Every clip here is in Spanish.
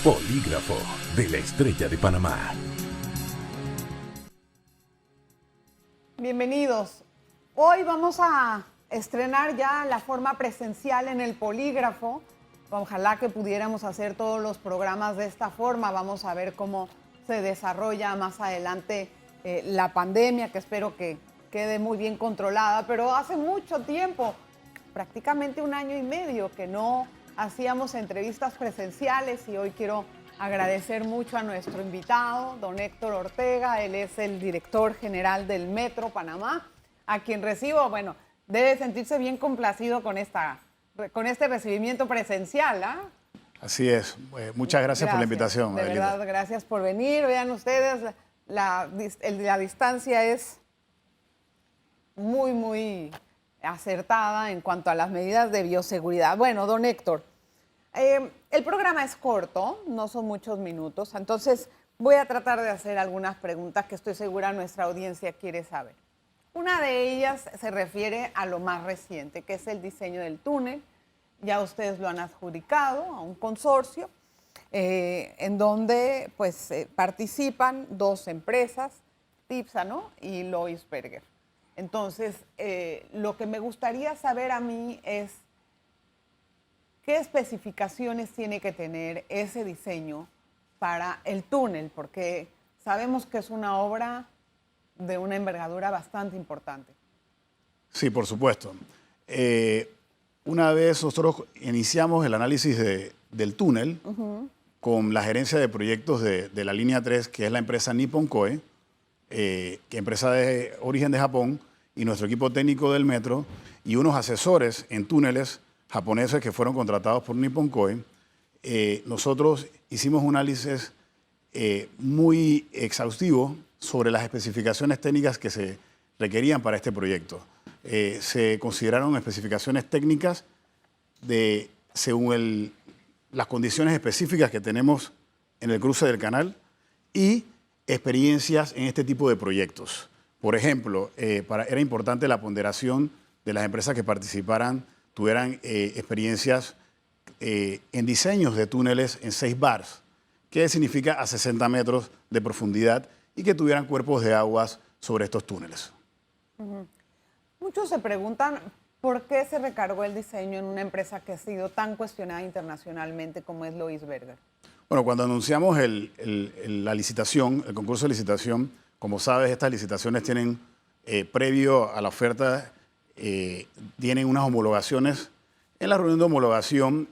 Polígrafo de la Estrella de Panamá. Bienvenidos. Hoy vamos a estrenar ya la forma presencial en el Polígrafo. Ojalá que pudiéramos hacer todos los programas de esta forma. Vamos a ver cómo se desarrolla más adelante la pandemia, que espero que quede muy bien controlada. Pero hace mucho tiempo, prácticamente 1 año y medio, que no hacíamos entrevistas presenciales y hoy quiero agradecer mucho a nuestro invitado, don Héctor Ortega. Él es el director general del Metro Panamá, a quien recibo, bueno, debe sentirse bien complacido con este recibimiento presencial, ¿ah? Así es. Muchas gracias por la invitación. De verdad, gracias por venir. Vean ustedes, la distancia es muy acertada en cuanto a las medidas de bioseguridad. Bueno, don Héctor, el programa es corto, no son muchos minutos, entonces voy a tratar de hacer algunas preguntas que estoy segura nuestra audiencia quiere saber. Una de ellas se refiere a lo más reciente, que es el diseño del túnel. Ya ustedes lo han adjudicado a un consorcio en donde pues, participan 2 empresas, TIPSA, ¿no?, y Lois Berger. Entonces, lo que me gustaría saber a mí es qué especificaciones tiene que tener ese diseño para el túnel, porque sabemos que es una obra de una envergadura bastante importante. Sí, por supuesto. Una vez nosotros iniciamos el análisis del túnel con la gerencia de proyectos de la línea 3, que es la empresa Nippon Koei, que es empresa de origen de Japón, y nuestro equipo técnico del metro, y unos asesores en túneles japoneses que fueron contratados por Nippon Koei. Nosotros hicimos un análisis muy exhaustivo sobre las especificaciones técnicas que se requerían para este proyecto. Se consideraron especificaciones técnicas según las condiciones específicas que tenemos en el cruce del canal y experiencias en este tipo de proyectos. Por ejemplo, era importante la ponderación de las empresas que participaran, tuvieran experiencias en diseños de túneles en 6 bars, que significa a 60 metros de profundidad, y que tuvieran cuerpos de aguas sobre estos túneles. Muchos se preguntan por qué se recargó el diseño en una empresa que ha sido tan cuestionada internacionalmente como es Lois Berger. Bueno, cuando anunciamos la licitación, el concurso de licitación, como sabes, estas licitaciones tienen, previo a la oferta, tienen unas homologaciones. En la reunión de homologación,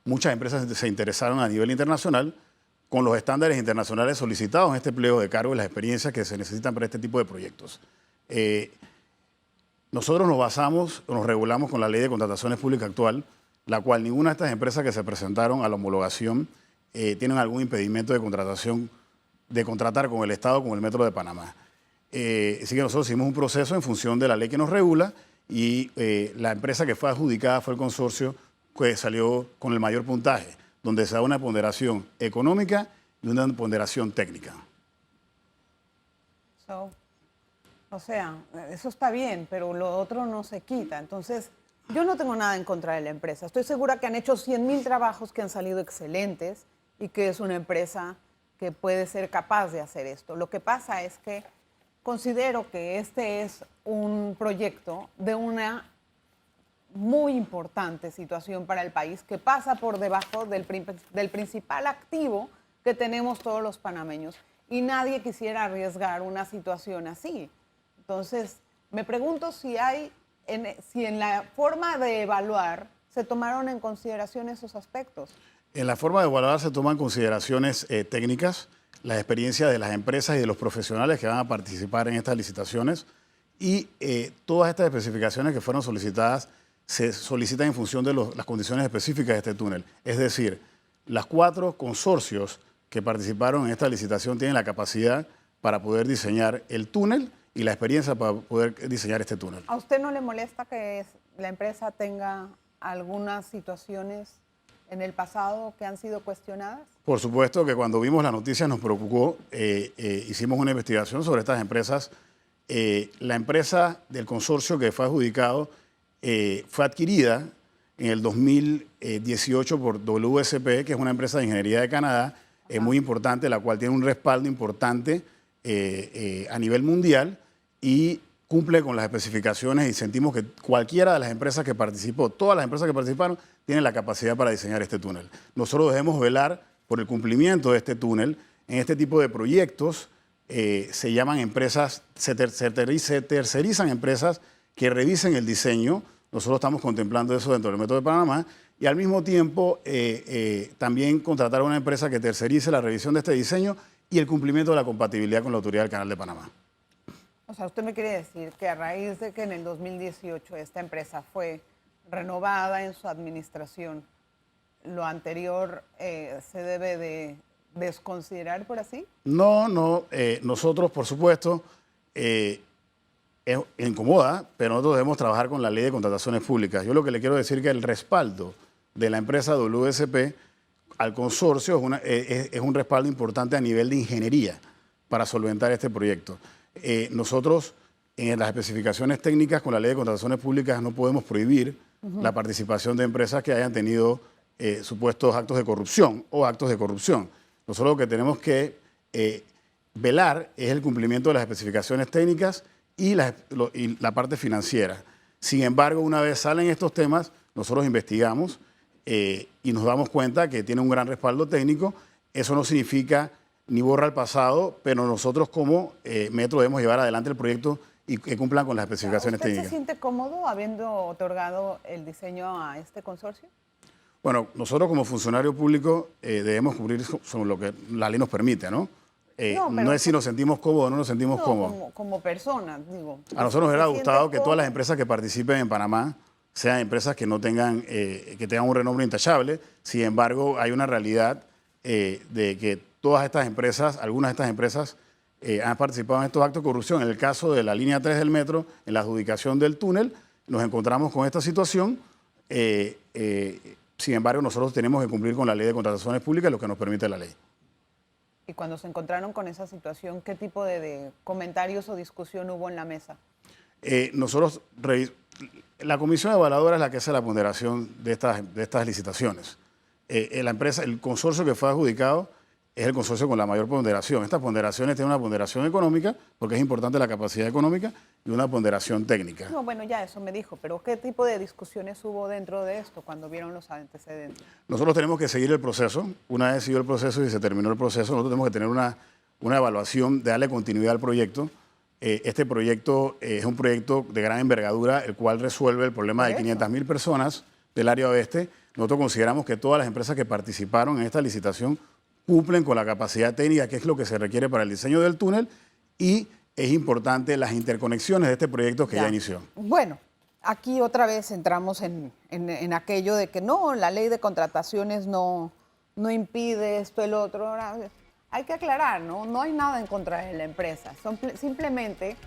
muchas empresas se interesaron a nivel internacional con los estándares internacionales solicitados en este pliego de cargo y las experiencias que se necesitan para este tipo de proyectos. Nosotros nos regulamos con la Ley de Contrataciones Públicas actual, la cual ninguna de estas empresas que se presentaron a la homologación tienen algún impedimento de contratar con el Estado, con el Metro de Panamá. Así que nosotros hicimos un proceso en función de la ley que nos regula, y la empresa que fue adjudicada fue el consorcio que salió con el mayor puntaje, donde se da una ponderación económica y una ponderación técnica. O sea, eso está bien, pero lo otro no se quita. Entonces, yo no tengo nada en contra de la empresa. Estoy segura que han hecho 100.000 trabajos que han salido excelentes y que es una empresa que puede ser capaz de hacer esto. Lo que pasa es que considero que este es un proyecto de una muy importante situación para el país, que pasa por debajo del principal activo que tenemos todos los panameños, y nadie quisiera arriesgar una situación así. Entonces, me pregunto si en la forma de evaluar se tomaron en consideración esos aspectos. En la forma de evaluar se toman consideraciones técnicas, las experiencias de las empresas y de los profesionales que van a participar en estas licitaciones, y todas estas especificaciones que fueron solicitadas se solicitan en función de las condiciones específicas de este túnel. Es decir, las 4 consorcios que participaron en esta licitación tienen la capacidad para poder diseñar el túnel y la experiencia para poder diseñar este túnel. ¿A usted no le molesta que la empresa tenga algunas situaciones en el pasado que han sido cuestionadas? Por supuesto que cuando vimos la noticia nos preocupó, hicimos una investigación sobre estas empresas. La empresa del consorcio que fue adjudicado fue adquirida en el 2018 por WSP, que es una empresa de ingeniería de Canadá, muy importante, la cual tiene un respaldo importante a nivel mundial y cumple con las especificaciones, y sentimos que cualquiera de las empresas que participó, todas las empresas que participaron, tienen la capacidad para diseñar este túnel. Nosotros debemos velar por el cumplimiento de este túnel. En este tipo de proyectos se llaman empresas, se tercerizan empresas que revisen el diseño. Nosotros estamos contemplando eso dentro del Metro de Panamá, y al mismo tiempo también contratar a una empresa que tercerice la revisión de este diseño y el cumplimiento de la compatibilidad con la Autoridad del Canal de Panamá. O sea, usted me quiere decir que a raíz de que en el 2018 esta empresa fue renovada en su administración, lo anterior se debe de desconsiderar, por así. No, nosotros, por supuesto, incomoda, pero nosotros debemos trabajar con la ley de contrataciones públicas. Yo lo que le quiero decir es que el respaldo de la empresa WSP al consorcio es un respaldo importante a nivel de ingeniería para solventar este proyecto. Nosotros, en las especificaciones técnicas con la ley de contrataciones públicas, no podemos prohibir la participación de empresas que hayan tenido supuestos actos de corrupción o actos de corrupción. Nosotros lo que tenemos que velar es el cumplimiento de las especificaciones técnicas y la parte financiera. Sin embargo, una vez salen estos temas, nosotros investigamos y nos damos cuenta que tiene un gran respaldo técnico. Eso no significa ni borra el pasado, pero nosotros como Metro debemos llevar adelante el proyecto y que cumplan con las especificaciones ¿Usted técnicas. se siente cómodo habiendo otorgado el diseño a este consorcio? Bueno, nosotros como funcionario público debemos cumplir sobre lo que la ley nos permite, ¿no? No es si nos sentimos cómodos o no nos sentimos cómodos. Como personas, digo. A nosotros nos hubiera gustado que todas las empresas que participen en Panamá sean empresas que no tengan, que tengan un renombre intachable. Sin embargo, hay una realidad de que todas estas empresas, algunas de estas empresas han participado en estos actos de corrupción. En el caso de la línea 3 del metro, en la adjudicación del túnel, nos encontramos con esta situación. Sin embargo, nosotros tenemos que cumplir con la ley de contrataciones públicas, lo que nos permite la ley. Y cuando se encontraron con esa situación, ¿qué tipo de comentarios o discusión hubo en la mesa? La comisión evaluadora es la que hace la ponderación de estas licitaciones. El consorcio que fue adjudicado es el consorcio con la mayor ponderación. Estas ponderaciones tienen una ponderación económica, porque es importante la capacidad económica, y una ponderación técnica. No, bueno, ya eso me dijo, pero ¿qué tipo de discusiones hubo dentro de esto cuando vieron los antecedentes? Nosotros tenemos que seguir el proceso. Una vez siguió el proceso y se terminó el proceso, nosotros tenemos que tener una evaluación de darle continuidad al proyecto. Este proyecto es un proyecto de gran envergadura, el cual resuelve el problema de 500.000 personas del área oeste. Nosotros consideramos que todas las empresas que participaron en esta licitación cumplen con la capacidad técnica, que es lo que se requiere para el diseño del túnel, y es importante las interconexiones de este proyecto que ya inició. Bueno, aquí otra vez entramos en aquello de que no, la ley de contrataciones no impide esto, el otro. Ahora, hay que aclarar, ¿no? No hay nada en contra de la empresa. Simplemente,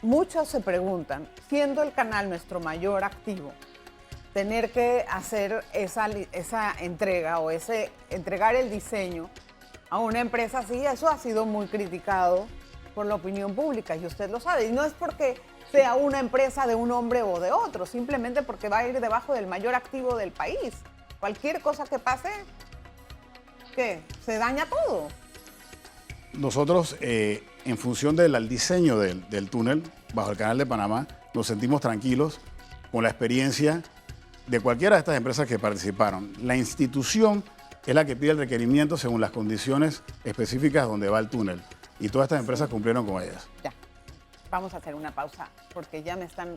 muchos se preguntan, siendo el canal nuestro mayor activo, tener que hacer esa entrega o entregar el diseño a una empresa así, eso ha sido muy criticado por la opinión pública y usted lo sabe. Y no es porque sea una empresa de un hombre o de otro, simplemente porque va a ir debajo del mayor activo del país. Cualquier cosa que pase, ¿qué? Se daña todo. Nosotros, en función del diseño del túnel bajo el Canal de Panamá, nos sentimos tranquilos con la experiencia de cualquiera de estas empresas que participaron. La institución es la que pide el requerimiento según las condiciones específicas donde va el túnel. Y todas estas empresas cumplieron con ellas. Ya, vamos a hacer una pausa porque ya me están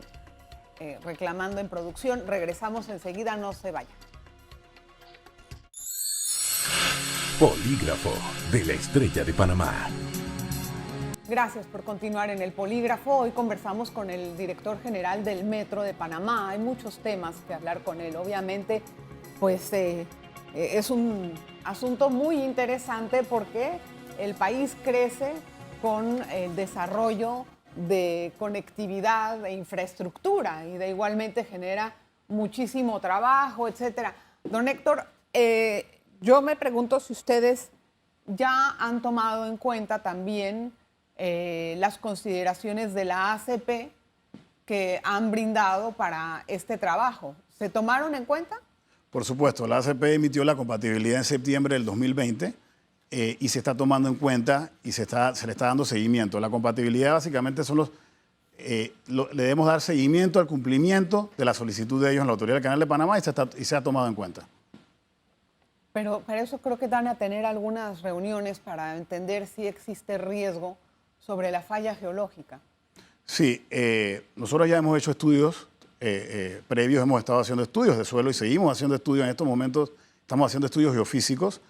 reclamando en producción. Regresamos enseguida, no se vayan. Polígrafo de la Estrella de Panamá. Gracias por continuar en el Polígrafo. Hoy conversamos con el director general del Metro de Panamá. Hay muchos temas que hablar con él. Obviamente, pues es un asunto muy interesante porque el país crece con el desarrollo de conectividad e infraestructura y de igualmente genera muchísimo trabajo, etcétera. Don Héctor, yo me pregunto si ustedes ya han tomado en cuenta también las consideraciones de la ACP que han brindado para este trabajo. ¿Se tomaron en cuenta? Por supuesto, la ACP emitió la compatibilidad en septiembre del 2020 y se está tomando en cuenta y se le está dando seguimiento. La compatibilidad básicamente son le debemos dar seguimiento al cumplimiento de la solicitud de ellos en la Autoridad del Canal de Panamá y se ha tomado en cuenta. Pero para eso creo que van a tener algunas reuniones para entender si existe riesgo sobre la falla geológica. Sí, nosotros ya hemos hecho estudios previos, hemos estado haciendo estudios de suelo y seguimos haciendo estudios. En estos momentos estamos haciendo estudios geofísicos.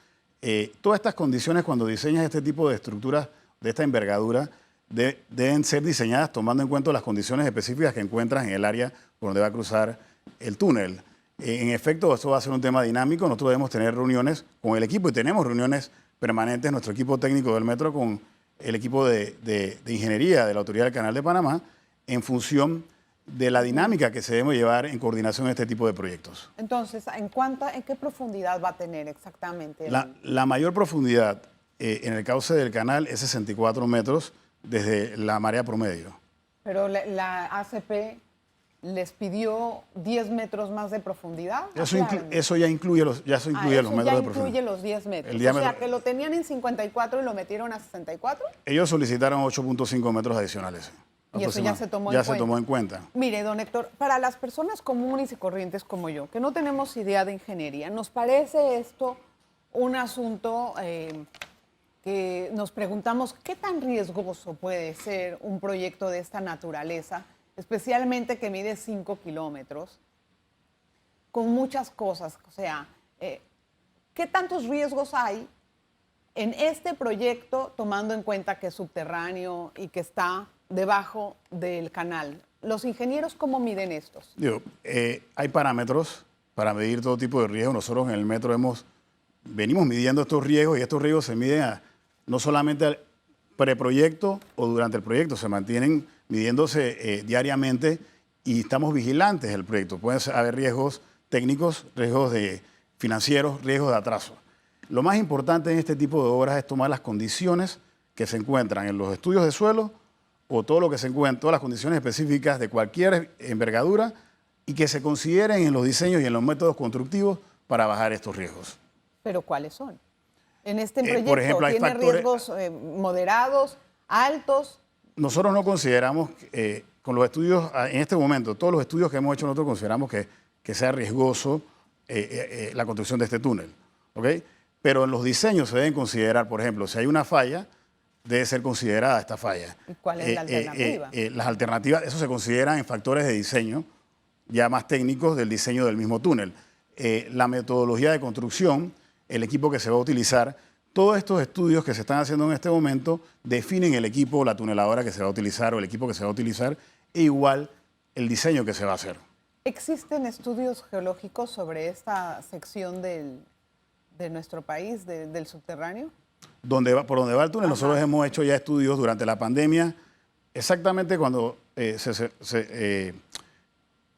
Todas estas condiciones, cuando diseñas este tipo de estructuras de esta envergadura, deben ser diseñadas tomando en cuenta las condiciones específicas que encuentras en el área por donde va a cruzar el túnel. En efecto, esto va a ser un tema dinámico. Nosotros debemos tener reuniones con el equipo y tenemos reuniones permanentes, nuestro equipo técnico del metro con el equipo de ingeniería de la Autoridad del Canal de Panamá en función de la dinámica que se debe llevar en coordinación en este tipo de proyectos. Entonces, ¿en qué profundidad va a tener exactamente? La mayor profundidad en el cauce del canal es 64 metros desde la marea promedio. Pero la ACP les pidió 10 metros más de profundidad. Eso ya incluye los metros de profundidad. Ya incluye los 10 metros. O sea, que lo tenían en 54 y lo metieron a 64. Ellos solicitaron 8.5 metros adicionales. Y eso ya se tomó en cuenta. Mire, don Héctor, para las personas comunes y corrientes como yo, que no tenemos idea de ingeniería, nos parece esto un asunto que nos preguntamos qué tan riesgoso puede ser un proyecto de esta naturaleza, especialmente que mide 5 kilómetros, con muchas cosas. O sea, ¿qué tantos riesgos hay en este proyecto, tomando en cuenta que es subterráneo y que está debajo del canal? ¿Los ingenieros cómo miden estos? Hay parámetros para medir todo tipo de riesgos. Nosotros en el metro venimos midiendo estos riesgos y estos riesgos se miden no solamente al preproyecto o durante el proyecto, se mantienen midiéndose diariamente y estamos vigilantes del proyecto. Pueden haber riesgos técnicos, riesgos financieros, riesgos de atraso. Lo más importante en este tipo de obras es tomar las condiciones que se encuentran en los estudios de suelo o todo lo que se encuentra, todas las condiciones específicas de cualquier envergadura y que se consideren en los diseños y en los métodos constructivos para bajar estos riesgos. ¿Pero cuáles son? En este proyecto, por ejemplo, ¿tiene riesgos moderados, altos? Nosotros no consideramos, con los estudios, en este momento, todos los estudios que hemos hecho nosotros consideramos que sea riesgoso la construcción de este túnel, ¿ok? Pero en los diseños se deben considerar, por ejemplo, si hay una falla, debe ser considerada esta falla. ¿Y cuál es la alternativa? Las alternativas, eso se considera en factores de diseño, ya más técnicos del diseño del mismo túnel. La metodología de construcción, el equipo que se va a utilizar, todos estos estudios que se están haciendo en este momento definen el equipo, la tuneladora que se va a utilizar o el equipo que se va a utilizar e igual el diseño que se va a hacer. ¿Existen estudios geológicos sobre esta sección de nuestro país, del subterráneo? Por donde va el túnel, nosotros hemos hecho ya estudios durante la pandemia, exactamente cuando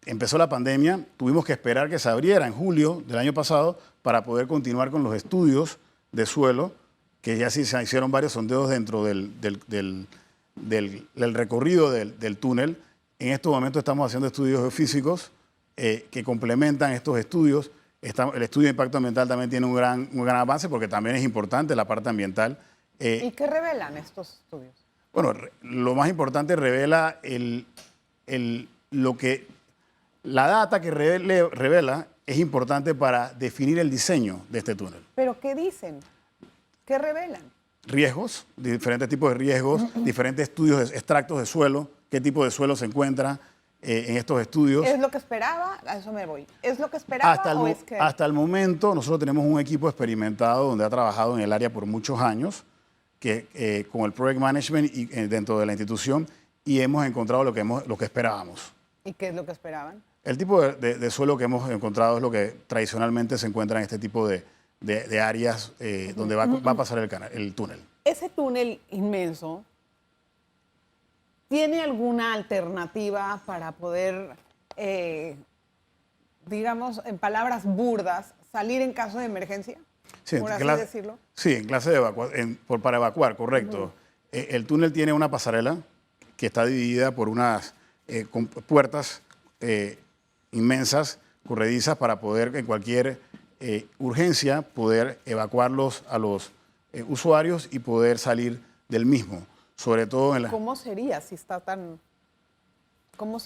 empezó la pandemia, tuvimos que esperar que se abriera en julio del año pasado para poder continuar con los estudios de suelo, que ya sí se hicieron varios sondeos dentro del recorrido del túnel. En estos momentos estamos haciendo estudios geofísicos que complementan estos estudios. El estudio de impacto ambiental también tiene un gran avance porque también es importante la parte ambiental. ¿Y qué revelan estos estudios? Bueno, lo más importante revela la data que revela es importante para definir el diseño de este túnel. ¿Pero qué dicen? ¿Qué revelan? Riesgos, diferentes tipos de riesgos, diferentes estudios, extractos de suelo, qué tipo de suelo se encuentra en estos estudios. ¿Es lo que esperaba? A eso me voy. ¿Es lo que esperaba Hasta el momento nosotros tenemos un equipo experimentado donde ha trabajado en el área por muchos años, con el Project Management y dentro de la institución, y hemos encontrado lo que esperábamos. ¿Y qué es lo que esperaban? El tipo de suelo que hemos encontrado es lo que tradicionalmente se encuentra en este tipo de áreas donde va a pasar el túnel. Ese túnel inmenso, ¿tiene alguna alternativa para poder, digamos, en palabras burdas, salir en caso de emergencia? Sí, por así decirlo. Sí, en clase de para evacuar, correcto. El túnel tiene una pasarela que está dividida por unas con puertas inmensas corredizas para poder en cualquier urgencia poder evacuarlos a los usuarios y poder salir del mismo, sobre todo en la... ¿Cómo sería si está tan... ¿Cómo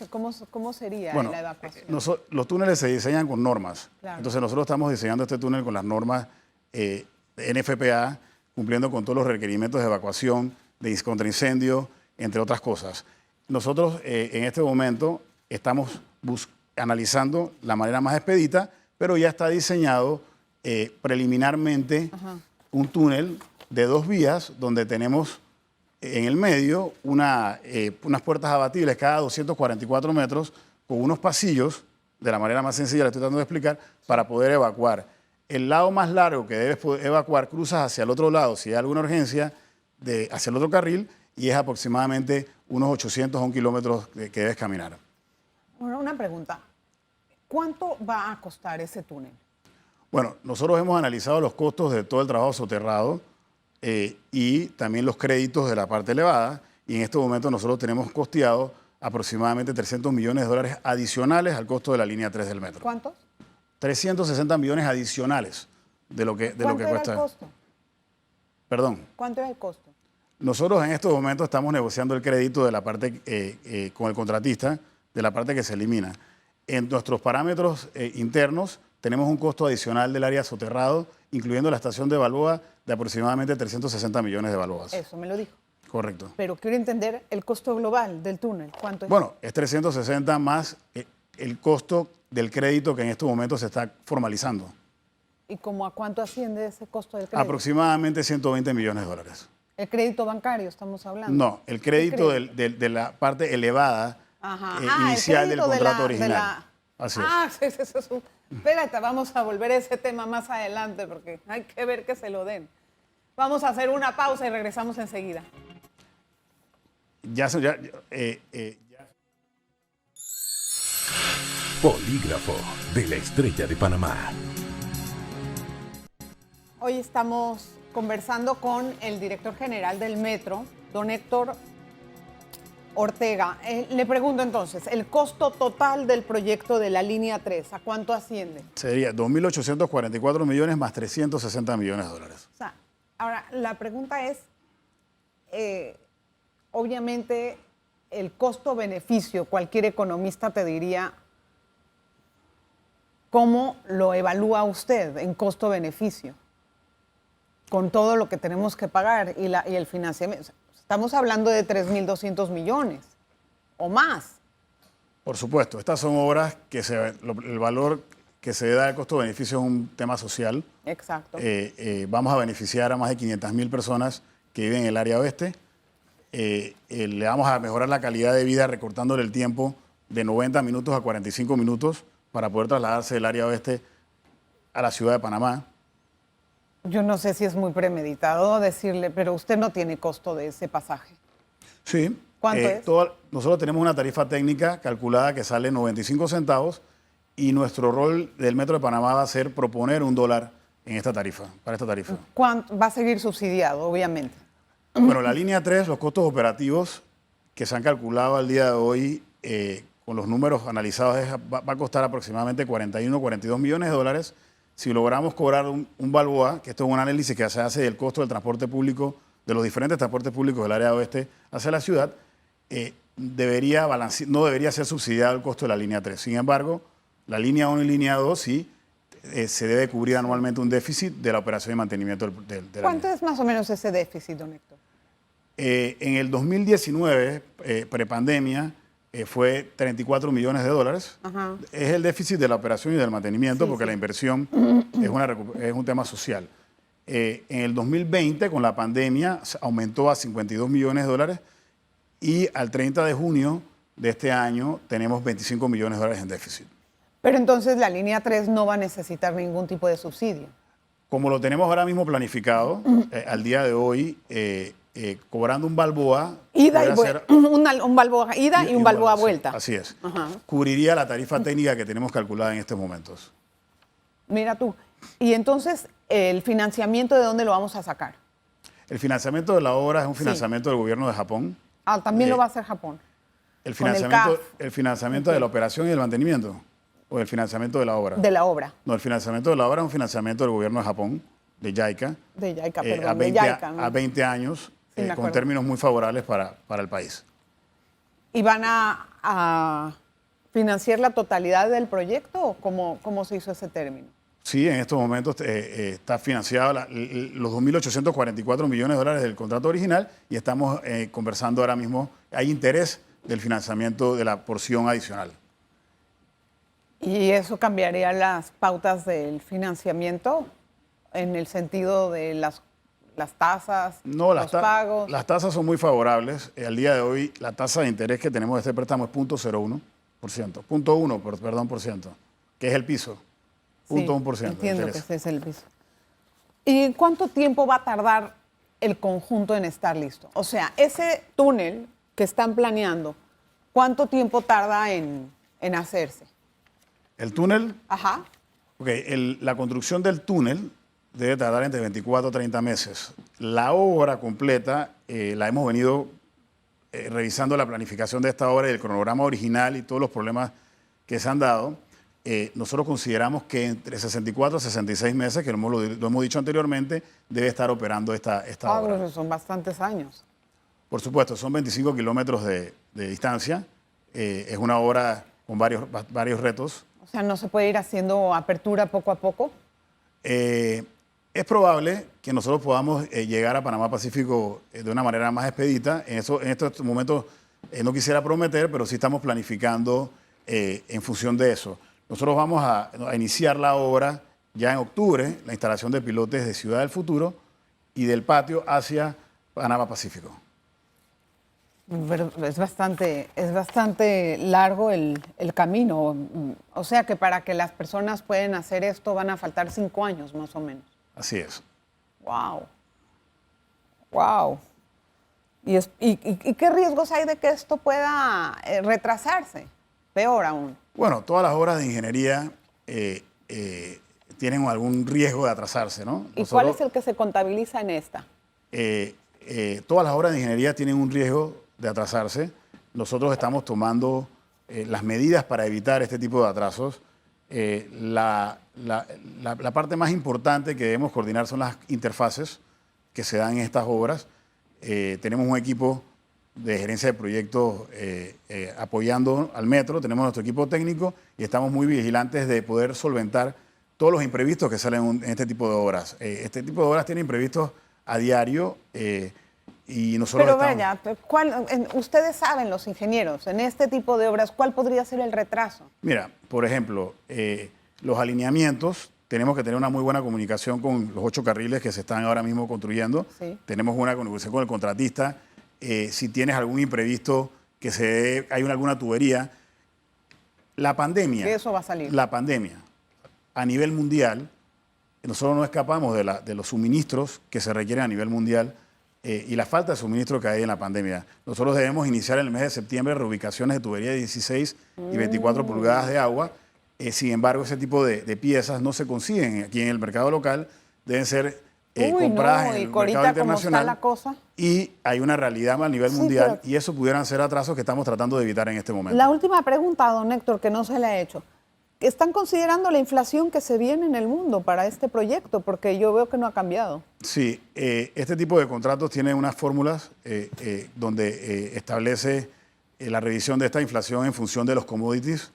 sería Bueno, la evacuación? los túneles se diseñan con normas. Claro. Entonces nosotros estamos diseñando este túnel con las normas NFPA, cumpliendo con todos los requerimientos de evacuación, contra incendio, entre otras cosas. Nosotros en este momento estamos analizando la manera más expedita, pero ya está diseñado preliminarmente un túnel de 2 vías donde tenemos en el medio unas puertas abatibles cada 244 metros con unos pasillos, de la manera más sencilla, le estoy tratando de explicar, para poder evacuar. El lado más largo que debes poder evacuar, cruzas hacia el otro lado si hay alguna urgencia, hacia el otro carril, y es aproximadamente unos 800 a 1 kilómetro que debes caminar. Bueno, una pregunta. ¿Cuánto va a costar ese túnel? Bueno, nosotros hemos analizado los costos de todo el trabajo soterrado y también los créditos de la parte elevada, y en este momento nosotros tenemos costeado aproximadamente 300 millones de dólares adicionales al costo de la línea 3 del metro. ¿Cuántos? 360 millones adicionales de lo que ¿Cuánto era cuesta. el costo? Perdón. ¿Cuánto era el costo? Nosotros en estos momentos estamos negociando el crédito de la parte con el contratista, de la parte que se elimina. En nuestros parámetros internos tenemos un costo adicional del área soterrado, incluyendo la estación de Balboa, de aproximadamente 360 millones de balboas. Eso me lo dijo. Correcto. Pero quiero entender el costo global del túnel. ¿Cuánto es? Bueno, es 360 más el costo del crédito que en estos momentos se está formalizando. ¿Y cómo a cuánto asciende ese costo del crédito? Aproximadamente 120 millones de dólares. ¿El crédito bancario estamos hablando? No, el crédito de la parte elevada inicial del contrato original. Así es. Eso es espérate, vamos a volver a ese tema más adelante porque hay que ver que se lo den. Vamos a hacer una pausa y regresamos enseguida. Polígrafo de la Estrella de Panamá. Hoy estamos conversando con el director general del Metro, don Héctor Ortega. Le pregunto entonces, el costo total del proyecto de la línea 3, ¿a cuánto asciende? Sería 2.844 millones más 360 millones de dólares. O sea, ahora, la pregunta es, obviamente, el costo-beneficio, cualquier economista te diría, ¿cómo lo evalúa usted en costo-beneficio? Con todo lo que tenemos que pagar y el financiamiento. Estamos hablando de 3.200 millones o más. Por supuesto, estas son obras que el valor que se da al costo-beneficio es un tema social. Exacto. Vamos a beneficiar a más de 500.000 personas que viven en el área oeste. Le vamos a mejorar la calidad de vida recortándole el tiempo de 90 minutos a 45 minutos para poder trasladarse del área oeste a la ciudad de Panamá. Yo no sé si es muy premeditado decirle, pero usted no tiene costo de ese pasaje. Sí. ¿Cuánto es? Nosotros tenemos una tarifa técnica calculada que sale 95 centavos y nuestro rol del Metro de Panamá va a ser proponer $1 en esta tarifa, para esta tarifa. ¿Cuánto? Va a seguir subsidiado, obviamente. Bueno, la línea 3, los costos operativos que se han calculado al día de hoy con los números analizados va a costar aproximadamente 41, 42 millones de dólares. Si logramos cobrar un Balboa, que esto es un análisis que se hace del costo del transporte público, de los diferentes transportes públicos del área oeste hacia la ciudad, no debería ser subsidiado el costo de la línea 3. Sin embargo, la línea 1 y línea 2 sí se debe cubrir anualmente un déficit de la operación y mantenimiento de la ¿Cuánto línea. es más o menos ese déficit, don Héctor? En el 2019, prepandemia, fue 34 millones de dólares. Ajá. Es el déficit de la operación y del mantenimiento, Sí, porque sí. la inversión es un tema social. En el 2020, con la pandemia, aumentó a 52 millones de dólares y al 30 de junio de este año tenemos 25 millones de dólares en déficit. Pero entonces la línea 3 no va a necesitar ningún tipo de subsidio. Como lo tenemos ahora mismo planificado, al día de hoy, cobrando un Balboa... Ida y pudiera vuelta. ser- Un Balboa ida y un Balboa sí, vuelta. así es. Ajá. Cubriría la tarifa técnica que tenemos calculada en estos momentos. Mira tú. Y entonces, ¿el financiamiento de dónde lo vamos a sacar? El financiamiento de la obra es un Sí. financiamiento del gobierno de Japón. Ah, también lo va a hacer Japón. El Con el financiamiento, CAF. el financiamiento de la operación y el mantenimiento. ¿O el financiamiento de la obra? De la obra. No, el financiamiento de la obra es un financiamiento del gobierno de Japón, de JICA. De JICA, perdón, a 20, de JICA, ¿no? a 20 años, Sí, me con acuerdo. términos muy favorables para el país. ¿Y van a financiar la totalidad del proyecto o cómo se hizo ese término? Sí, en estos momentos está financiado los 2.844 millones de dólares del contrato original y estamos conversando ahora mismo. Hay interés del financiamiento de la porción adicional. ¿Y eso cambiaría las pautas del financiamiento en el sentido de las tasas, No, los pagos? las tasas son muy favorables. Al día de hoy, la tasa de interés que tenemos de este préstamo es 0.01%, 0.1%, perdón, por ciento, que es el piso. Sí, 0.1% de entiendo que interés. ese es el piso. ¿Y cuánto tiempo va a tardar el conjunto en estar listo? O sea, ese túnel que están planeando, ¿cuánto tiempo tarda en hacerse? El túnel, Ajá. la construcción del túnel debe tardar entre 24 a 30 meses. La obra completa la hemos venido revisando la planificación de esta obra y el cronograma original y todos los problemas que se han dado. Nosotros consideramos que entre 64 a 66 meses, que lo hemos dicho anteriormente, debe estar operando esta obra. Pues son bastantes años. Por supuesto, son 25 kilómetros de distancia. Es una obra con varios retos. O sea, ¿no se puede ir haciendo apertura poco a poco? Es probable que nosotros podamos llegar a Panamá Pacífico de una manera más expedita. En estos momentos no quisiera prometer, pero sí estamos planificando en función de eso. Nosotros vamos a iniciar la obra ya en octubre, la instalación de pilotes de Ciudad del Futuro y del patio hacia Panamá Pacífico. Pero es bastante largo el camino. O sea que para que las personas puedan hacer esto van a faltar 5 años más o menos. Así es. ¡Wow! ¡Wow! ¿Y qué riesgos hay de que esto pueda retrasarse? Peor aún. Bueno, todas las obras de ingeniería tienen algún riesgo de atrasarse, ¿no? ¿Y cuál es el que se contabiliza en esta? Todas las obras de ingeniería tienen un riesgo de atrasarse. Nosotros estamos tomando las medidas para evitar este tipo de atrasos. La parte más importante que debemos coordinar son las interfaces que se dan en estas obras. Tenemos un equipo de gerencia de proyectos apoyando al metro, tenemos nuestro equipo técnico y estamos muy vigilantes de poder solventar todos los imprevistos que salen en este tipo de obras. Este tipo de obras tiene imprevistos a diario y nosotros Pero vaya, ustedes saben, los ingenieros, en este tipo de obras, ¿cuál podría ser el retraso? Mira, por ejemplo, los alineamientos, tenemos que tener una muy buena comunicación con los 8 carriles que se están ahora mismo construyendo. Sí. Tenemos buena comunicación con el contratista. Si tienes algún imprevisto, hay alguna tubería. La pandemia. Que eso va a salir. La pandemia, a nivel mundial, nosotros no escapamos de los suministros que se requieren a nivel mundial y la falta de suministro que hay en la pandemia. Nosotros debemos iniciar en el mes de septiembre reubicaciones de tubería de 16 y 24 pulgadas de agua. Sin embargo, ese tipo de piezas no se consiguen aquí en el mercado local, deben ser compradas en el mercado internacional. Está la cosa. Y hay una realidad a nivel mundial y eso pudieran ser atrasos que estamos tratando de evitar en este momento. La última pregunta, don Héctor, que no se le ha hecho. ¿Están considerando la inflación que se viene en el mundo para este proyecto? Porque yo veo que no ha cambiado. Sí, este tipo de contratos tiene unas fórmulas donde establece la revisión de esta inflación en función de los commodities,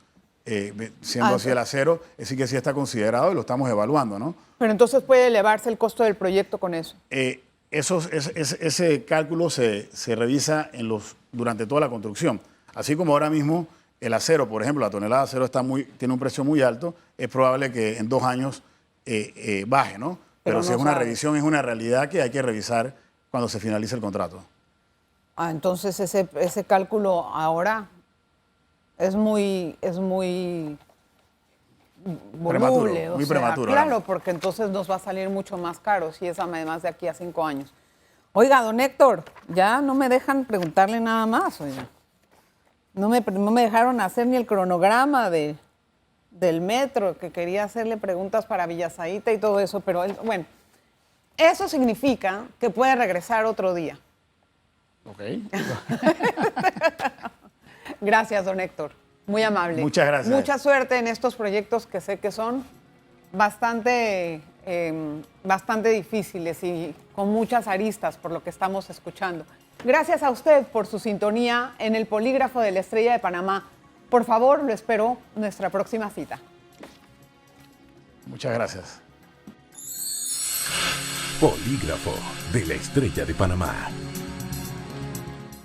siendo así el acero, es decir que sí está considerado y lo estamos evaluando, ¿no? Pero entonces puede elevarse el costo del proyecto con eso. Ese cálculo se revisa durante toda la construcción. Así como ahora mismo el acero, por ejemplo, la tonelada de acero tiene un precio muy alto, es probable que en 2 años baje, ¿no? Pero no si es una sabe. revisión, es una realidad que hay que revisar cuando se finalice el contrato. Entonces ese cálculo ahora es muy voluble. Muy prematuro. Claro, porque entonces nos va a salir mucho más caro si es además de aquí a 5 años. Oiga, don Héctor, ya no me dejan preguntarle nada más, oiga. No me dejaron hacer ni el cronograma del metro, que quería hacerle preguntas para Villasaíta y todo eso, pero bueno, eso significa que puede regresar otro día. Ok. Gracias, don Héctor. Muy amable. Muchas gracias. Mucha suerte en estos proyectos que sé que son bastante difíciles y con muchas aristas por lo que estamos escuchando. Gracias a usted por su sintonía en el Polígrafo de la Estrella de Panamá. Por favor, lo espero nuestra próxima cita. Muchas gracias. Polígrafo de la Estrella de Panamá.